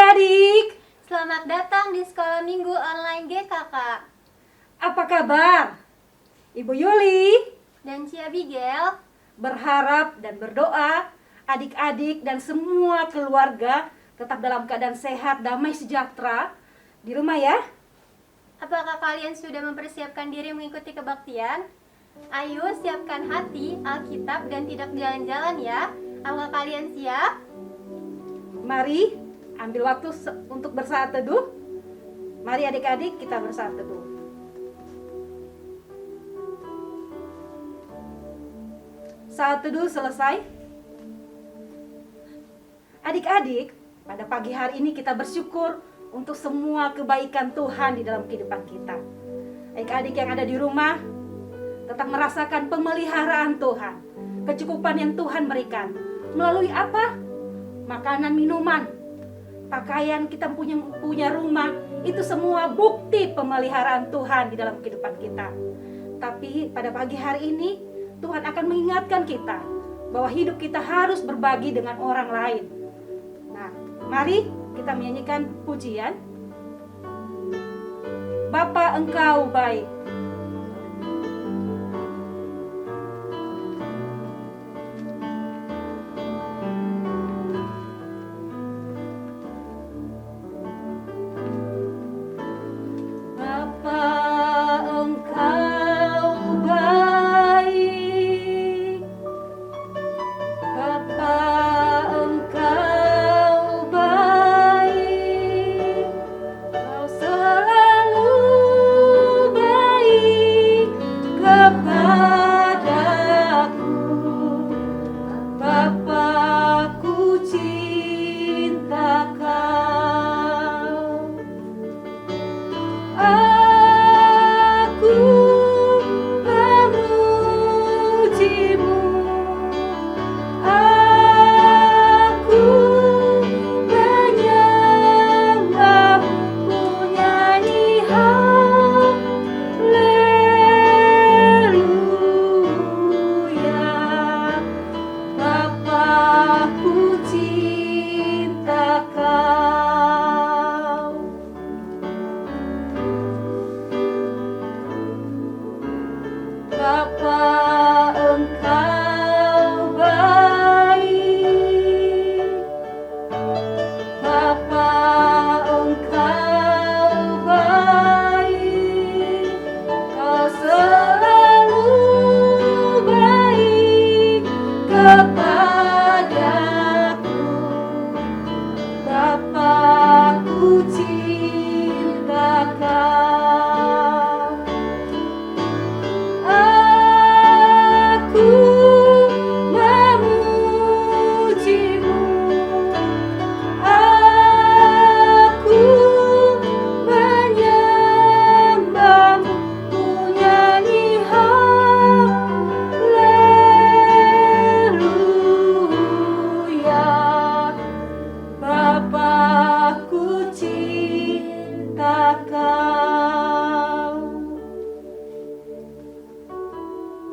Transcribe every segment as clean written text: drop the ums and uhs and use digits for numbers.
Adik-adik, Selamat datang di Sekolah Minggu Online GKK. apa kabar? Ibu Yuli Dan Ci Abigail, berharap dan berdoa adik-adik dan semua keluarga tetap dalam keadaan sehat, damai, sejahtera di rumah ya. apakah kalian sudah mempersiapkan diri mengikuti kebaktian? Ayo siapkan hati, Alkitab, dan tidak jalan-jalan ya. Apakah kalian siap? Mari ambil waktu untuk bersaat teduh. Mari adik-adik kita bersaat teduh. Saat teduh selesai. Adik-adik, pada pagi hari ini kita bersyukur untuk semua kebaikan Tuhan di dalam kehidupan kita. Adik-adik yang ada di rumah tetap merasakan pemeliharaan Tuhan, kecukupan yang Tuhan berikan. Melalui apa? Makanan, minuman, pakaian, kita punya rumah, itu semua bukti pemeliharaan Tuhan di dalam kehidupan kita. Tapi pada pagi hari ini Tuhan akan mengingatkan kita bahwa hidup kita harus berbagi dengan orang lain. Nah, mari kita menyanyikan pujian. Bapa, Engkau baik.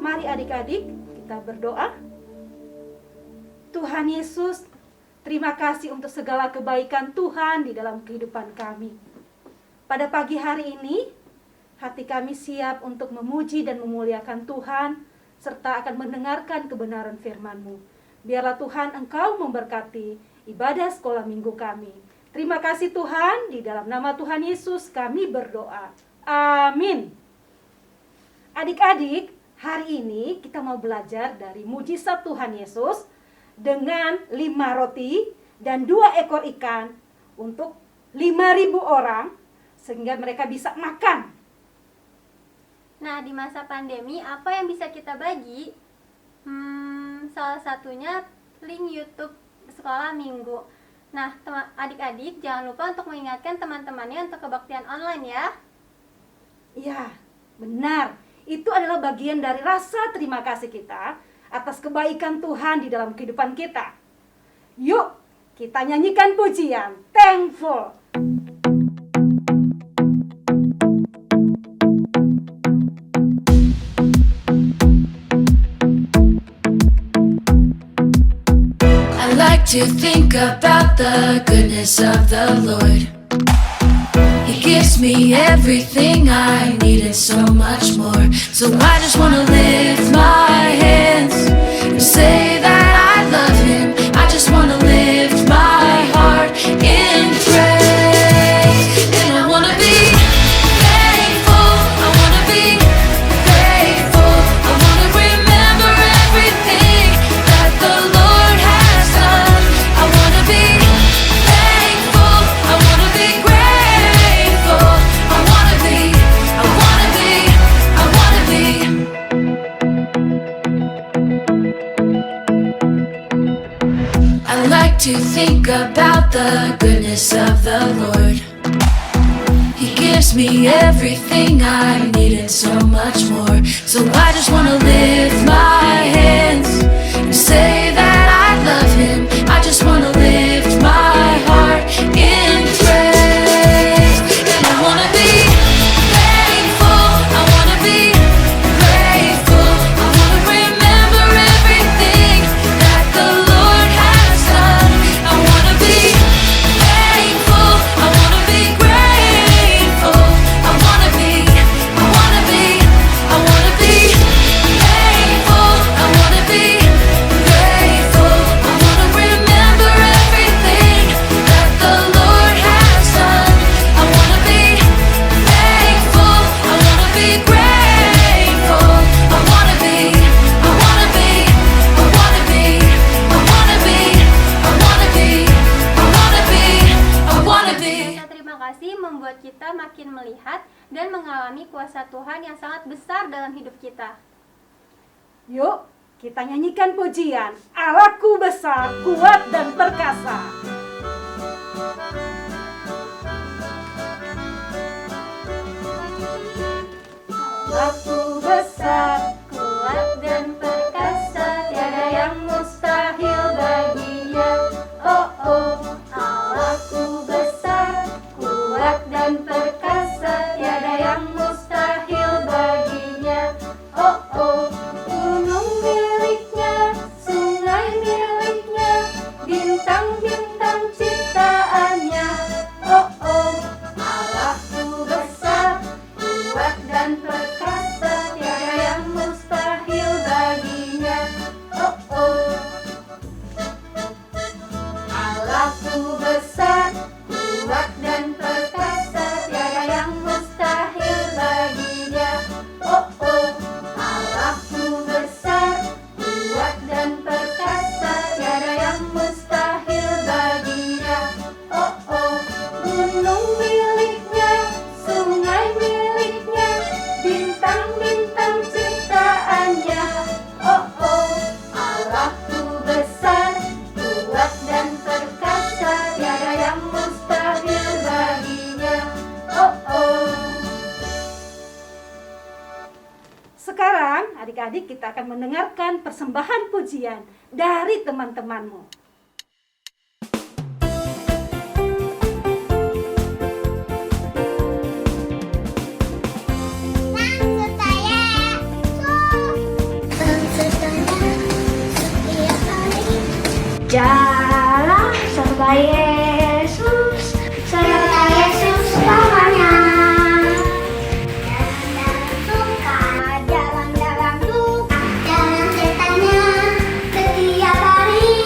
Mari adik-adik kita berdoa. Tuhan Yesus, terima kasih untuk segala kebaikan Tuhan di dalam kehidupan kami. Pada pagi hari ini, hati kami siap untuk memuji dan memuliakan Tuhan, serta akan mendengarkan kebenaran firman-Mu. Biarlah Tuhan Engkau memberkati ibadah sekolah minggu kami. Terima kasih Tuhan, di dalam nama Tuhan Yesus kami berdoa. Amin. Adik-adik, hari ini kita mau belajar dari mujizat Tuhan Yesus dengan 5 roti dan 2 ekor ikan untuk 5.000 orang sehingga mereka bisa makan. Nah, di masa pandemi, apa yang bisa kita bagi? Salah satunya link YouTube Sekolah Minggu. Nah, adik-adik jangan lupa untuk mengingatkan teman-temannya untuk kebaktian online ya. Ya, benar. Itu adalah bagian dari rasa terima kasih kita atas kebaikan Tuhan di dalam kehidupan kita. Yuk, kita nyanyikan pujian Thankful. I like to think about the goodness of the Lord. He gives me everything I need and so much more. So I just wanna lift my hands and say that I love Him. I just wanna lift my heart in praise. And I wanna be thankful, I wanna be grateful, I wanna remember everything that the Lord has done. I wanna be thankful, I wanna be grateful, I wanna be, I wanna be, I wanna be. I like to think about the goodness of the Lord. He gives me everything I need and so much more. So I just wanna lift my hands and say that I love Him. I just wanna lift my heart in praise. And I wanna be thankful, I wanna be grateful, I wanna remember everything that the Lord has done. I wanna be thankful, I wanna be grateful, I wanna be, I wanna be, I wanna be thankful, I wanna be grateful, I wanna remember everything that the Lord has done. I wanna be thankful, I wanna be grateful, I wanna be, I wanna be, I wanna be, I wanna be, I wanna be, I wanna be, I wanna be. Rasa terima kasih membuat kita makin melihat dan mengalami kuasa Tuhan yang sangat besar dalam hidup kita. Yuk, kita nyanyikan pujian. Allahku besar, kuat dan perkasa. Allahku besar, Kuat dan perkasa, tiada yang mustahil baginya. Oh oh, Allahku besar, kuat dan perkasa, tiada yang mustahil baginya. Oh oh, gunung miliknya, sungai miliknya, bintang-bintang ciptaannya. Oh oh, Allahku besar, kuat dan perkasa, tiada yang mustahil baginya. Oh oh, Allahku besar, kuat dan perkasa, tiada yang mustahil baginya. Oh oh, Allahku besar, kuat dan perkasa, tiada yang mustahil baginya. Oh oh, gunung miliknya, sungai miliknya, bintang-bintang ciptaannya. Oh oh, Allahku besar, kuat dan perkasa, tiada yang mustahil baginya. Oh oh. Sekarang adik-adik kita akan mendengarkan persembahan pujian dari teman-temanmu. Jalan serta Yesus, serta Yesus selamanya. Jalan dalam duka, jalan setannya setiap hari.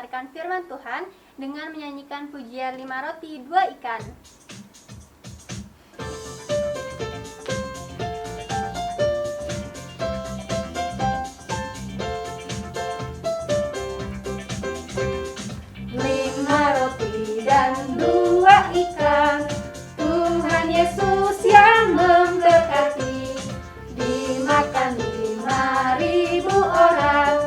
mendengarkan firman Tuhan dengan menyanyikan pujian 5 roti 2 ikan. Lima roti dan 2 ikan, Tuhan Yesus yang memberkati. Dimakan 5.000 orang,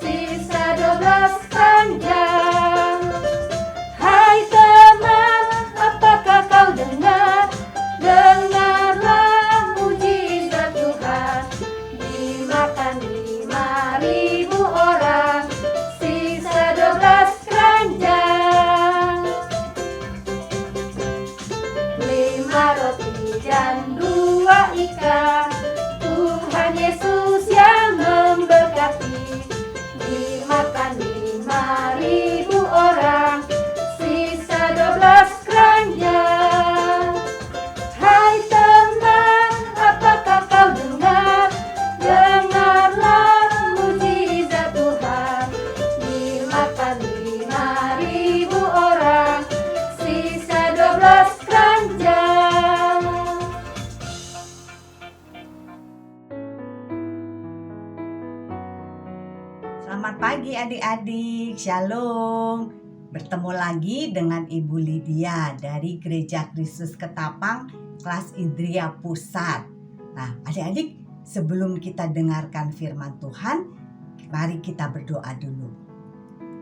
sisa 12 keranjang. Hai teman, apakah kau dengar? Dengarlah mujizat Tuhan. Dimakan 5.000 orang, sisa 12 keranjang. 5 roti dan 2 ikan, Tuhan Yesus yang memberkati. Dimakan 5.000 orang, sisa 12 keranjang. Hai teman, apakah kau dengar? Dengarlah mujizat Tuhan. Dimakan 5.000 orang, sisa 12 keranjang. Selamat pagi adik-adik, Shalom. Bertemu lagi dengan Ibu Lydia dari Gereja Kristus Ketapang, kelas Indria Pusat. Nah, adik-adik, sebelum kita dengarkan firman Tuhan, mari kita berdoa dulu.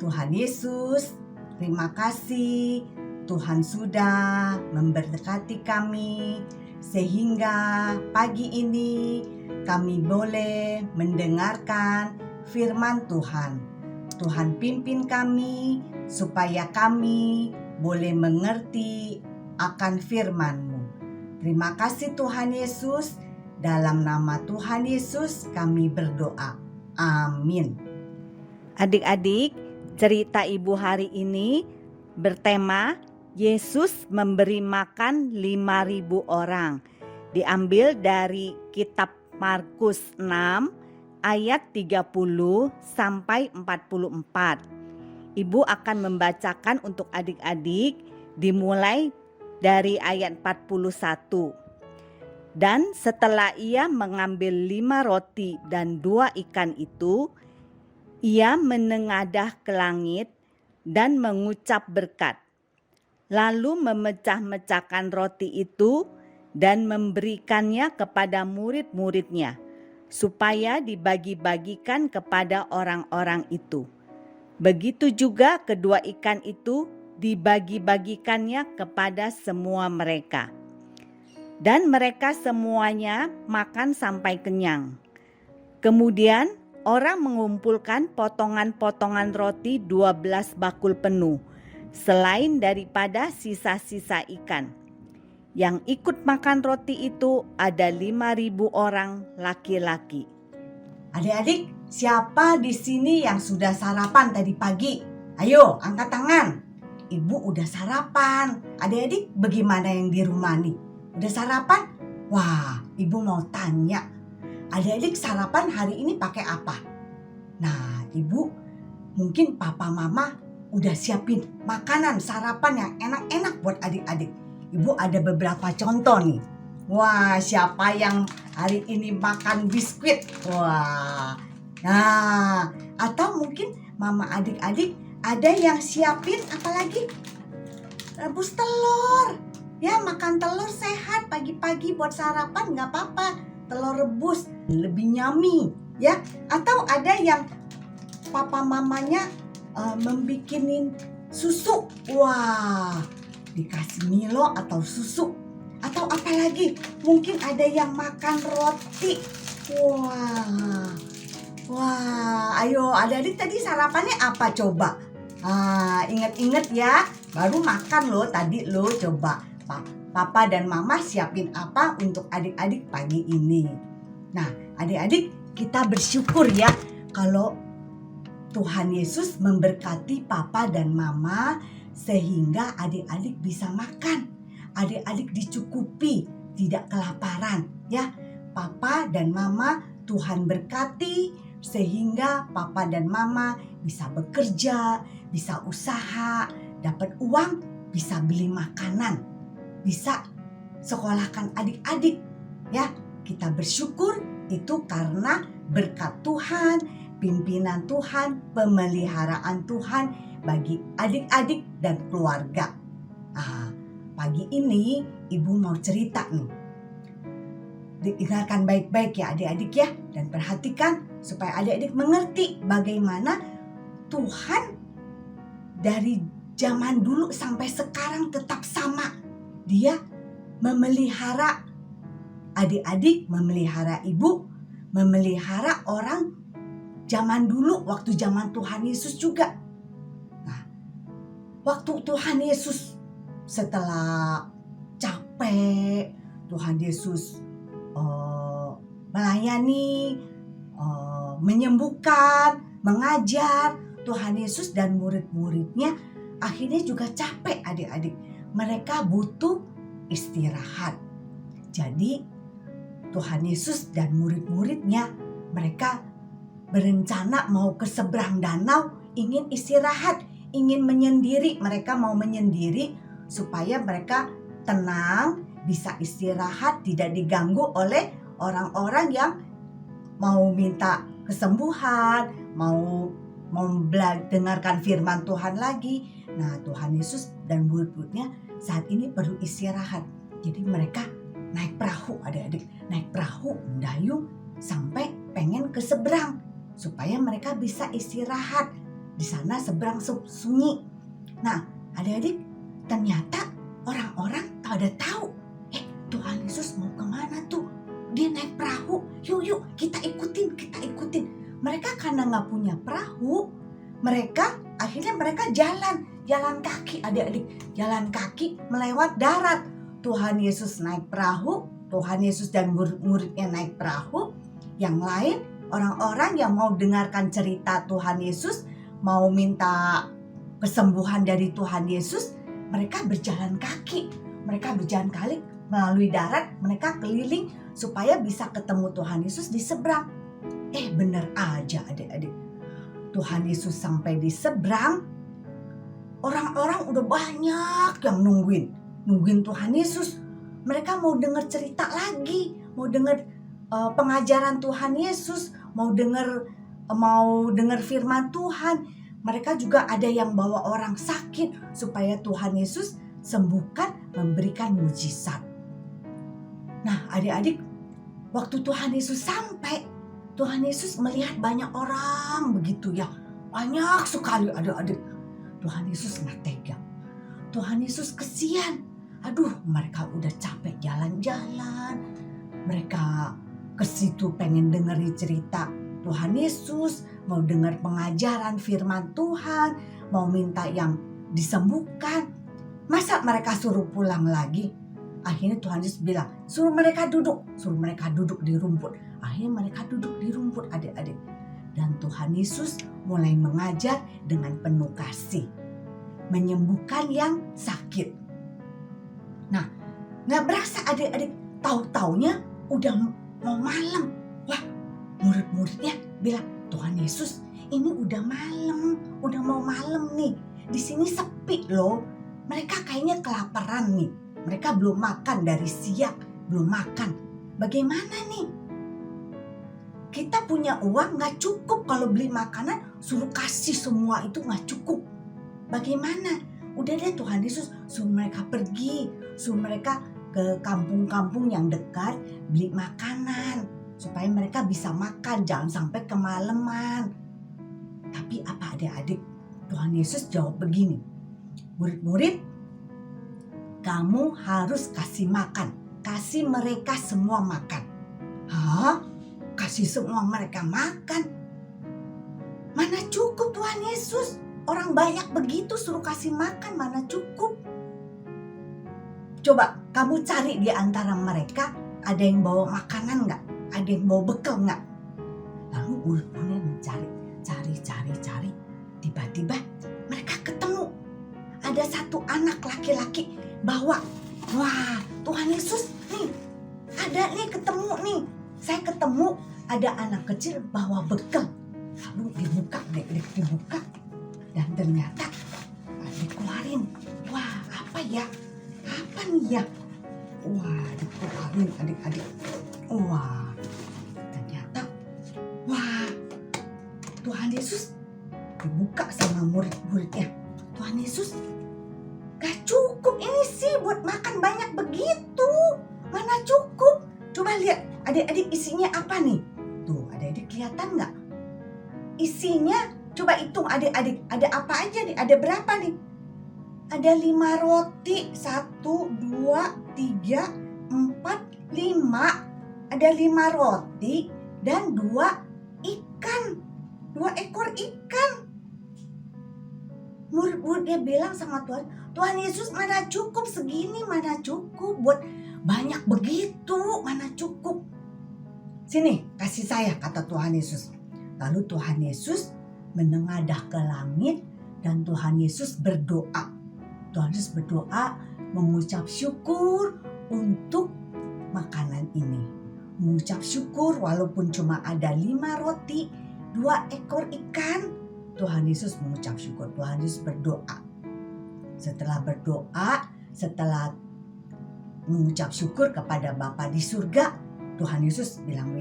Tuhan Yesus, terima kasih Tuhan sudah memberkati kami sehingga pagi ini kami boleh mendengarkan firman Tuhan. Tuhan pimpin kami supaya kami boleh mengerti akan firman-Mu. Terima kasih Tuhan Yesus. Dalam nama Tuhan Yesus kami berdoa. Amin. Adik-adik, cerita Ibu hari ini bertema Yesus memberi makan 5.000 orang. Diambil dari kitab Markus 6 ayat 30 sampai 44. Ibu akan membacakan untuk adik-adik dimulai dari ayat 41. Dan setelah ia mengambil 5 roti dan 2 ikan itu, ia menengadah ke langit dan mengucap berkat. Lalu memecah-mecahkan roti itu dan memberikannya kepada murid-muridnya, supaya dibagi-bagikan kepada orang-orang itu. Begitu juga kedua ikan itu dibagi-bagikannya kepada semua mereka. Dan mereka semuanya makan sampai kenyang. Kemudian orang mengumpulkan potongan-potongan roti 12 bakul penuh, selain daripada sisa-sisa ikan. Yang ikut makan roti itu ada 5.000 orang laki-laki. Adik-adik, siapa di sini yang sudah sarapan tadi pagi? Ayo, angkat tangan. Ibu udah sarapan. Adik-adik, bagaimana yang di rumah nih? Udah sarapan? Wah, ibu mau tanya. Adik-adik sarapan hari ini pakai apa? Nah, ibu, mungkin papa mama udah siapin makanan sarapan yang enak-enak buat adik-adik. Ibu ada beberapa contoh nih. Wah, siapa yang hari ini makan biskuit? Wah. Nah, atau mungkin mama adik-adik ada yang siapin apa lagi? Rebus telur. Ya, makan telur sehat pagi-pagi buat sarapan nggak apa-apa. Telur rebus lebih yummy, ya. Atau ada yang papa mamanya membikinin susu. Wah, dikasih Milo atau susu. Atau apalagi mungkin ada yang makan roti. Wah, ayo adik-adik tadi sarapannya apa coba? Ingat-ingat ya, baru makan loh tadi loh, coba papa dan mama siapin apa untuk adik-adik pagi ini. Nah, adik-adik kita bersyukur ya kalau Tuhan Yesus memberkati papa dan mama sehingga adik-adik bisa makan. Adik-adik dicukupi, tidak kelaparan ya. Papa dan mama Tuhan berkati sehingga papa dan mama bisa bekerja, bisa usaha, dapat uang, bisa beli makanan, bisa sekolahkan adik-adik. Ya, kita bersyukur itu karena berkat Tuhan, pimpinan Tuhan, pemeliharaan Tuhan bagi adik-adik dan keluarga. Pagi ini Ibu mau cerita nih. Dengarkan baik-baik ya adik-adik ya, dan perhatikan supaya adik-adik mengerti bagaimana Tuhan dari zaman dulu sampai sekarang tetap sama. Dia memelihara adik-adik, memelihara ibu, memelihara orang zaman dulu waktu zaman Tuhan Yesus juga. Nah, waktu Tuhan Yesus setelah capek, Tuhan Yesus melayani, menyembuhkan, mengajar, Tuhan Yesus dan murid-muridnya akhirnya juga capek adik-adik. Mereka butuh istirahat. Jadi Tuhan Yesus dan murid-muridnya mereka berencana mau ke seberang danau, ingin istirahat, ingin menyendiri. Mereka mau menyendiri supaya mereka tenang, bisa istirahat, tidak diganggu oleh orang-orang yang mau minta kesembuhan, mau dengarkan firman Tuhan lagi. Nah, Tuhan Yesus dan murid-muridnya saat ini perlu istirahat. Jadi mereka naik perahu adik-adik, naik perahu mendayung sampai pengen ke seberang supaya mereka bisa istirahat di sana seberang sunyi. Nah, adik-adik, ternyata orang-orang pada tahu, Tuhan Yesus mau kemana tuh? Dia naik perahu, yuk kita ikutin. Mereka karena nggak punya perahu, akhirnya mereka jalan kaki adik-adik, jalan kaki melewat darat. Tuhan Yesus naik perahu, Tuhan Yesus dan murid-muridnya naik perahu. Yang lain, orang-orang yang mau dengarkan cerita Tuhan Yesus, mau minta kesembuhan dari Tuhan Yesus, mereka berjalan kaki. Mereka berjalan kaki melalui darat, mereka keliling supaya bisa ketemu Tuhan Yesus di seberang. Bener aja adik-adik. Tuhan Yesus sampai di seberang, orang-orang udah banyak yang nungguin Tuhan Yesus. Mereka mau dengar cerita lagi, mau dengar pengajaran Tuhan Yesus, mau dengar firman Tuhan. Mereka juga ada yang bawa orang sakit supaya Tuhan Yesus sembuhkan, memberikan mujizat. Nah, adik-adik, waktu Tuhan Yesus sampai, Tuhan Yesus melihat banyak orang begitu ya. Banyak sekali adik-adik. Tuhan Yesus nggak tega. Tuhan Yesus kesian. Aduh, mereka udah capek jalan-jalan. Mereka ke situ pengen dengerin cerita Tuhan Yesus, mau dengar pengajaran firman Tuhan, mau minta yang disembuhkan. Masa mereka suruh pulang lagi? Akhirnya Tuhan Yesus bilang, suruh mereka duduk di rumput. Akhirnya mereka duduk di rumput adik-adik. Dan Tuhan Yesus mulai mengajar dengan penuh kasih, menyembuhkan yang sakit. Nah, gak berasa adik-adik, tahu-taunya udah mau malam. Wah, murid-muridnya bilang, Tuhan Yesus, ini udah malam, udah mau malam nih. Di sini sepi loh. Mereka kayaknya kelaparan nih. Mereka belum makan dari siang, belum makan. Bagaimana nih? Kita punya uang gak cukup kalau beli makanan, suruh kasih semua itu gak cukup. Bagaimana? Udah deh Tuhan Yesus suruh mereka pergi, suruh mereka ke kampung-kampung yang dekat beli makanan supaya mereka bisa makan, jangan sampai kemalaman. Tapi apa adik-adik? Tuhan Yesus jawab begini, murid-murid, kamu harus kasih makan, kasih mereka semua makan. Hah? Kasih semua mereka makan? Mana cukup Tuhan Yesus? Orang banyak begitu suruh kasih makan, mana cukup? Coba kamu cari di antara mereka, ada yang bawa makanan nggak? Ada yang bawa bekal nggak? Lalu murid-muridnya mencari, cari. Tiba-tiba mereka ketemu. Ada satu anak laki-laki bawa. Wah, Tuhan Yesus nih, ada nih ketemu nih. Saya ketemu ada anak kecil bawa bekal. Lalu dibuka. Dan ternyata dikeluarin. Wah, apa ya? Apa nih ya? Wah, dikeluarin adik-adik. Wah, ternyata wah, Tuhan Yesus dibuka sama murid-muridnya. Tuhan Yesus, gak cukup ini sih buat makan banyak begitu. Mana cukup? Coba lihat adik-adik isinya apa nih? Tuh, adik-adik kelihatan nggak? Isinya, coba hitung adik-adik. Ada apa aja nih? Ada berapa nih? Ada 5 roti. 1, 2, 3, 4, 5. Ada 5 roti dan 2 ikan. 2 ekor ikan. Murid-muridnya bilang sama Tuhan, Tuhan Yesus mana cukup segini, mana cukup buat banyak begitu, mana cukup. Sini, kasih saya, kata Tuhan Yesus. Lalu Tuhan Yesus menengadah ke langit dan Tuhan Yesus berdoa. Tuhan Yesus berdoa mengucap syukur untuk makanan ini. Mengucap syukur walaupun cuma ada 5 roti, 2 ekor ikan. Tuhan Yesus mengucap syukur. Tuhan Yesus berdoa. Setelah berdoa, setelah mengucap syukur kepada Bapa di surga, Tuhan Yesus bilang,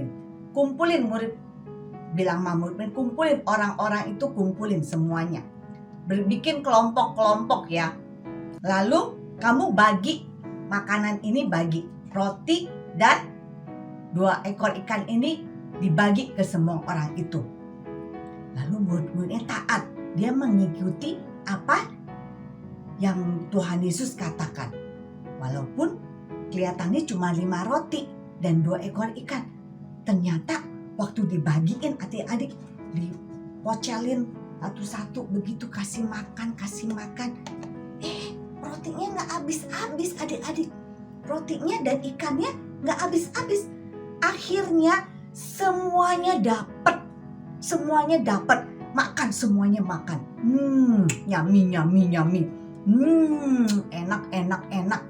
kumpulin murid, bilang sama murid, kumpulin orang-orang itu, kumpulin semuanya. Bikin kelompok-kelompok ya. Lalu kamu bagi makanan ini, bagi roti dan 2 ekor ikan ini dibagi ke semua orang itu. Lalu murid-muridnya taat. Dia mengikuti apa yang Tuhan Yesus katakan. Walaupun kelihatannya cuma 5 roti dan 2 ekor ikan. Ternyata waktu dibagiin adik-adik, dipocelin satu-satu begitu, kasih makan. Rotinya nggak habis-habis adik-adik. Rotinya dan ikannya nggak habis-habis. Akhirnya semuanya dapat. Makan, semuanya makan. Yummy. Enak.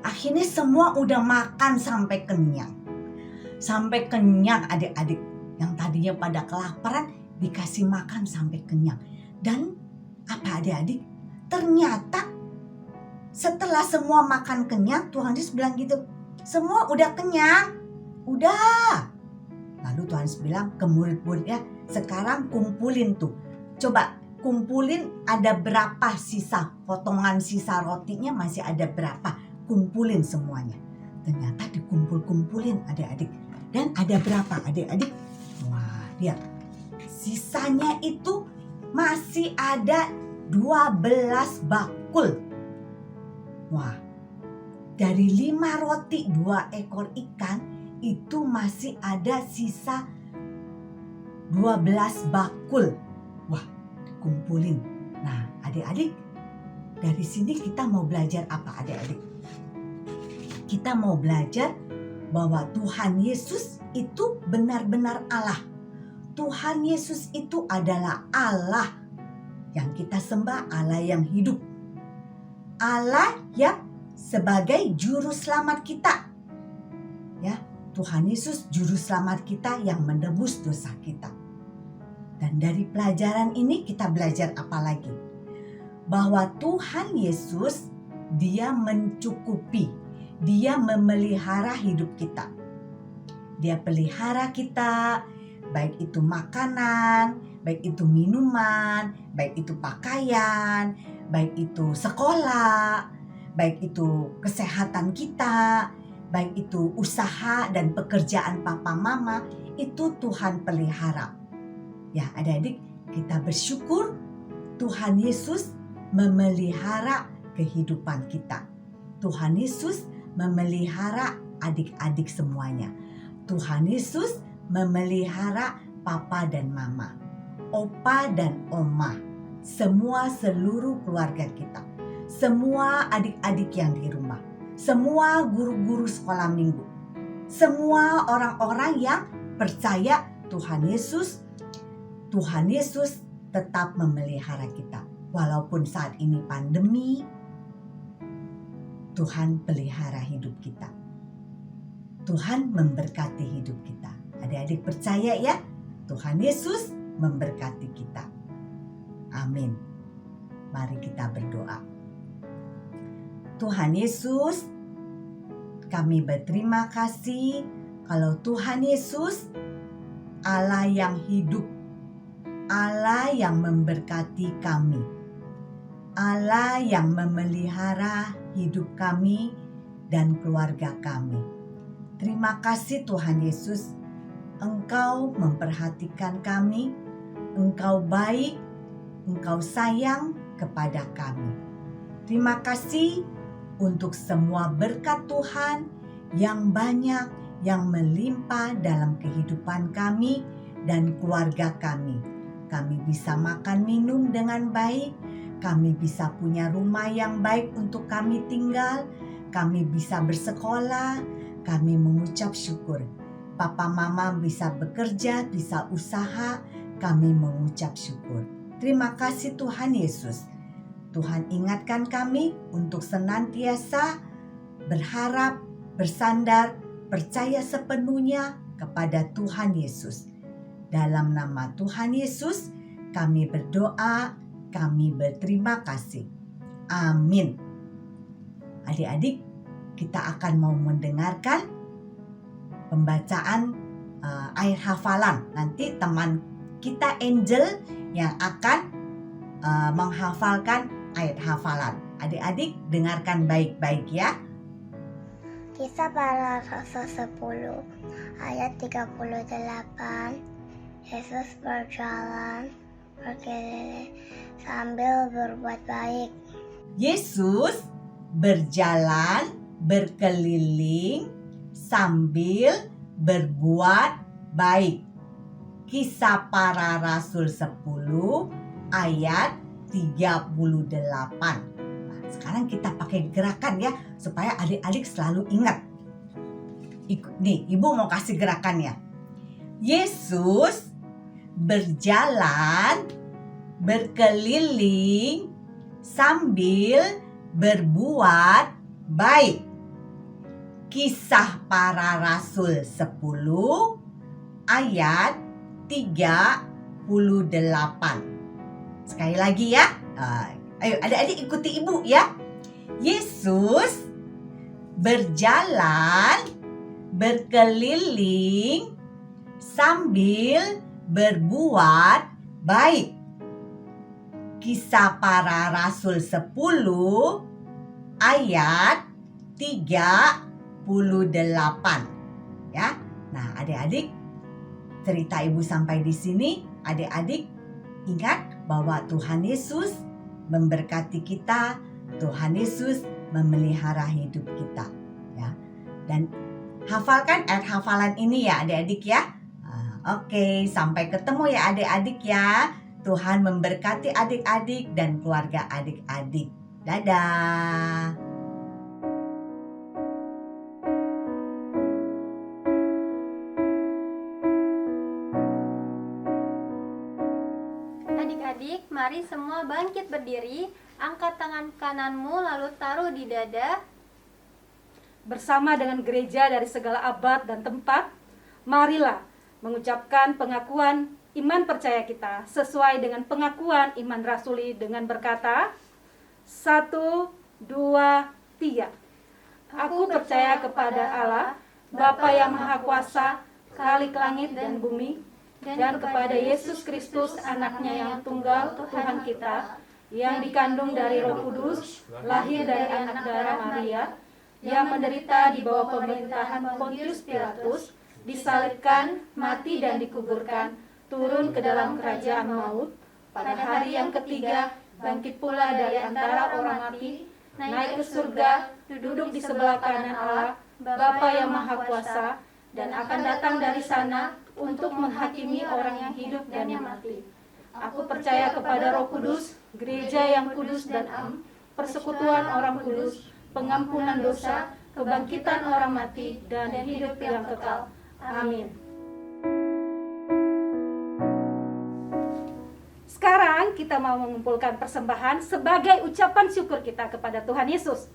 Akhirnya semua udah makan sampai kenyang. Adik-adik. Yang tadinya pada kelaparan dikasih makan sampai kenyang. Dan apa adik-adik? Ternyata setelah semua makan kenyang, Tuhan Yesus bilang gitu. Semua udah kenyang. Udah. Lalu Tuhan Yesus bilang ke murid-muridnya, sekarang kumpulin tuh. Coba kumpulin ada berapa sisa, potongan sisa rotinya masih ada berapa. Kumpulin semuanya. Ternyata dikumpul-kumpulin adik-adik. Dan ada berapa adik-adik? Wah, lihat. Sisanya itu masih ada 12 bakul. Wah, dari 5 roti 2 ekor ikan itu masih ada sisa 12 bakul. Wah, kumpulin. Nah, adik-adik, dari sini kita mau belajar apa adik-adik? Kita mau belajar bahwa Tuhan Yesus itu benar-benar Allah. Tuhan Yesus itu adalah Allah yang kita sembah, Allah yang hidup. Allah yang sebagai juru selamat kita. Ya, Tuhan Yesus juru selamat kita yang menebus dosa kita. Dan dari pelajaran ini kita belajar apa lagi? Bahwa Tuhan Yesus dia mencukupi, dia memelihara hidup kita. Dia pelihara kita, baik itu makanan, baik itu minuman, baik itu pakaian, baik itu sekolah, baik itu kesehatan kita, baik itu usaha dan pekerjaan papa mama, itu Tuhan pelihara. Ya adik-adik, kita bersyukur Tuhan Yesus memelihara kehidupan kita. Tuhan Yesus memelihara adik-adik semuanya. Tuhan Yesus memelihara papa dan mama, opa dan oma, semua seluruh keluarga kita, semua adik-adik yang di rumah, semua guru-guru sekolah minggu, semua orang-orang yang percaya Tuhan Yesus tetap memelihara kita. Walaupun saat ini pandemi, Tuhan pelihara hidup kita. Tuhan memberkati hidup kita. Adik-adik percaya ya, Tuhan Yesus memberkati kita. Amin. Mari kita berdoa. Tuhan Yesus, kami berterima kasih kalau Tuhan Yesus Allah yang hidup, Allah yang memberkati kami, Allah yang memelihara hidup kami dan keluarga kami. Terima kasih Tuhan Yesus, Engkau memperhatikan kami, Engkau baik, Engkau sayang kepada kami. Terima kasih untuk semua berkat Tuhan yang banyak, yang melimpah dalam kehidupan kami dan keluarga kami. Kami bisa makan minum dengan baik, kami bisa punya rumah yang baik untuk kami tinggal, kami bisa bersekolah, kami mengucap syukur. Papa mama bisa bekerja, bisa usaha, kami mengucap syukur. Terima kasih Tuhan Yesus. Tuhan ingatkan kami untuk senantiasa berharap, bersandar, percaya sepenuhnya kepada Tuhan Yesus. Dalam nama Tuhan Yesus, kami berdoa, kami berterima kasih. Amin. Adik-adik, kita akan mau mendengarkan pembacaan ayat hafalan. Nanti teman kita Angel yang akan menghafalkan ayat hafalan. Adik-adik dengarkan baik-baik ya. Kisah Para Rasul 10 ayat 38. Yesus berjalan berkeliling sambil berbuat baik. Yesus berjalan berkeliling sambil berbuat baik. Kisah Para Rasul 10 ayat 38. Nah, sekarang kita pakai gerakan ya supaya adik-adik selalu ingat. Nih, Ibu mau kasih gerakannya. Yesus berjalan berkeliling sambil berbuat baik. Kisah Para Rasul 10 ayat 38. Sekali lagi ya. Ayo adik-adik ikuti Ibu ya. Yesus berjalan berkeliling sambil berbuat baik. Kisah Para Rasul 10 ayat 38. Ya. Nah, adik-adik, cerita Ibu sampai di sini. Adik-adik ingat bahwa Tuhan Yesus memberkati kita, Tuhan Yesus memelihara hidup kita, ya. Dan hafalkan ayat hafalan ini ya adik-adik ya. Oke, sampai ketemu ya adik-adik ya. Tuhan memberkati adik-adik dan keluarga adik-adik. Dadah. Adik-adik, mari semua bangkit berdiri, angkat tangan kananmu lalu taruh di dada. Bersama dengan gereja dari segala abad dan tempat, marilah mengucapkan pengakuan iman percaya kita sesuai dengan pengakuan iman rasuli dengan berkata, 1, 2, 3. Aku percaya kepada Allah, Bapa yang Maha Kuasa, Khalik langit dan bumi, dan kepada Yesus Kristus anaknya yang tunggal Tuhan kita, yang dikandung dari Roh Kudus, lahir dari anak darah Maria, yang menderita di bawah pemerintahan Pontius Pilatus, disalibkan, mati dan dikuburkan, turun ke dalam kerajaan maut, pada hari yang ketiga bangkit pula dari antara orang mati, naik ke surga, duduk di sebelah kanan Allah, Bapa yang Maha Kuasa, dan akan datang dari sana untuk menghakimi orang yang hidup dan yang mati. Aku percaya kepada Roh Kudus, gereja yang kudus dan am, persekutuan orang kudus, pengampunan dosa, kebangkitan orang mati, dan hidup yang kekal. Amin. Sekarang kita mau mengumpulkan persembahan sebagai ucapan syukur kita kepada Tuhan Yesus.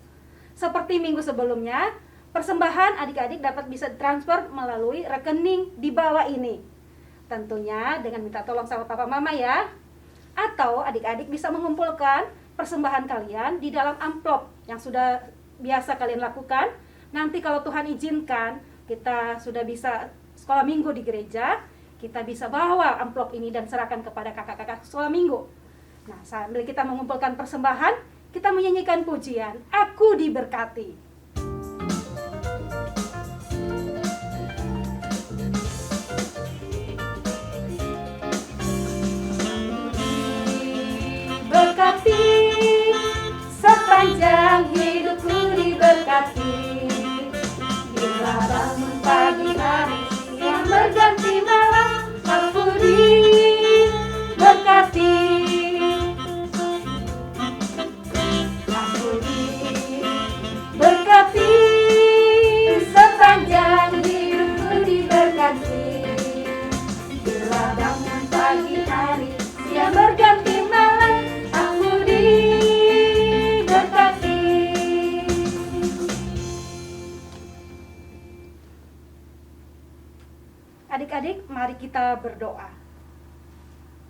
Seperti minggu sebelumnya, persembahan adik-adik dapat bisa transfer melalui rekening di bawah ini. Tentunya dengan minta tolong sama papa mama ya. Atau adik-adik bisa mengumpulkan persembahan kalian di dalam amplop yang sudah biasa kalian lakukan. Nanti kalau Tuhan izinkan, kita sudah bisa sekolah minggu di gereja, kita bisa bawa amplop ini dan serahkan kepada kakak-kakak sekolah minggu. Nah, sambil kita mengumpulkan persembahan, kita menyanyikan pujian, Aku Diberkati. Berkati sepanjang hidupku diberkati, bila bangun pagi hari yang berganti malam, aku diberkati. Aku diberkati sepanjang hidupku diberkati, bila bangun pagi hari yang berganti malam, aku diberkati. Adik-adik, mari kita berdoa.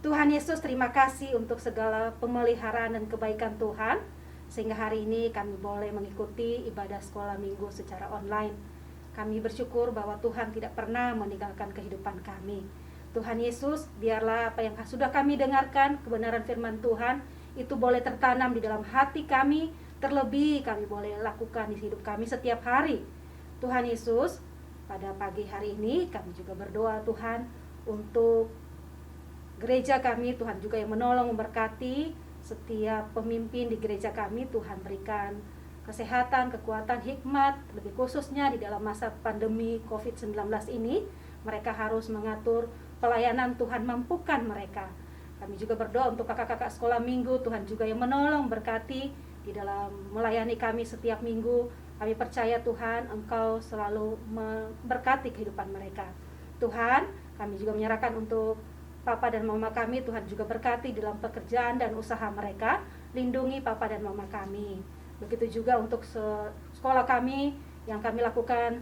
Tuhan Yesus, terima kasih untuk segala pemeliharaan dan kebaikan Tuhan, sehingga hari ini kami boleh mengikuti ibadah sekolah minggu secara online. Kami bersyukur bahwa Tuhan tidak pernah meninggalkan kehidupan kami. Tuhan Yesus, biarlah apa yang sudah kami dengarkan, kebenaran firman Tuhan, itu boleh tertanam di dalam hati kami, terlebih kami boleh lakukan di hidup kami setiap hari. Tuhan Yesus, pada pagi hari ini kami juga berdoa Tuhan untuk gereja kami, Tuhan juga yang menolong memberkati setiap pemimpin di gereja kami. Tuhan berikan kesehatan, kekuatan, hikmat, lebih khususnya di dalam masa pandemi COVID-19 ini. Mereka harus mengatur pelayanan, Tuhan mampukan mereka. Kami juga berdoa untuk kakak-kakak sekolah minggu, Tuhan juga yang menolong berkati di dalam melayani kami setiap minggu. Kami percaya Tuhan, Engkau selalu memberkati kehidupan mereka. Tuhan, kami juga menyerahkan untuk Papa dan Mama kami, Tuhan juga berkati dalam pekerjaan dan usaha mereka. Lindungi Papa dan Mama kami. Begitu juga untuk sekolah kami yang kami lakukan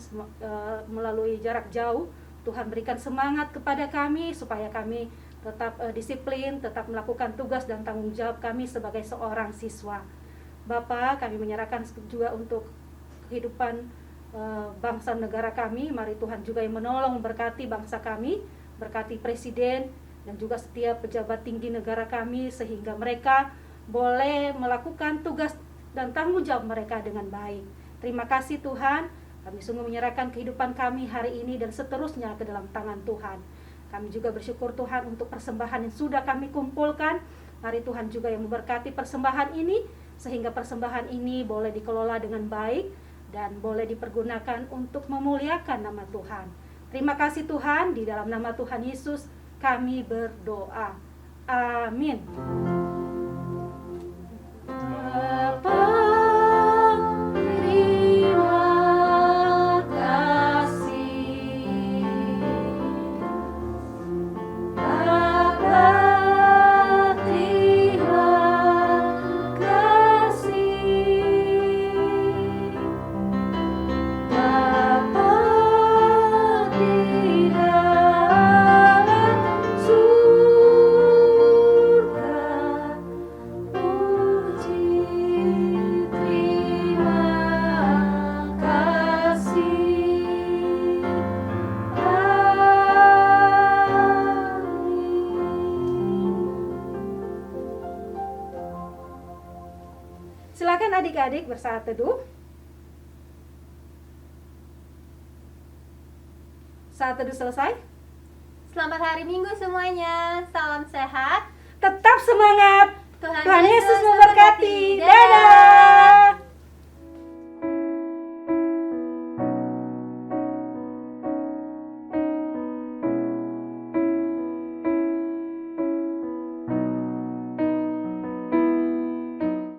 melalui jarak jauh. Tuhan berikan semangat kepada kami supaya kami tetap disiplin, tetap melakukan tugas dan tanggung jawab kami sebagai seorang siswa. Bapa, kami menyerahkan juga untuk kehidupan bangsa negara kami. Mari Tuhan juga yang menolong berkati bangsa kami, berkati presiden dan juga setiap pejabat tinggi negara kami, sehingga mereka boleh melakukan tugas dan tanggung jawab mereka dengan baik. Terima kasih Tuhan, kami sungguh menyerahkan kehidupan kami hari ini dan seterusnya ke dalam tangan Tuhan. Kami juga bersyukur Tuhan untuk persembahan yang sudah kami kumpulkan. Mari Tuhan juga yang memberkati persembahan ini, sehingga persembahan ini boleh dikelola dengan baik dan boleh dipergunakan untuk memuliakan nama Tuhan. Terima kasih Tuhan, di dalam nama Tuhan Yesus kami berdoa. Amin. Bapa, terima kasih. Bapa, terima kasih. Bapa di dalam surga, puji terima kasih. Amin. Silakan adik-adik bersaat teduh. Saat teduh selesai. Selamat hari Minggu semuanya. Salam sehat. Tetap semangat. Tuhan Tuhan Yesus memberkati.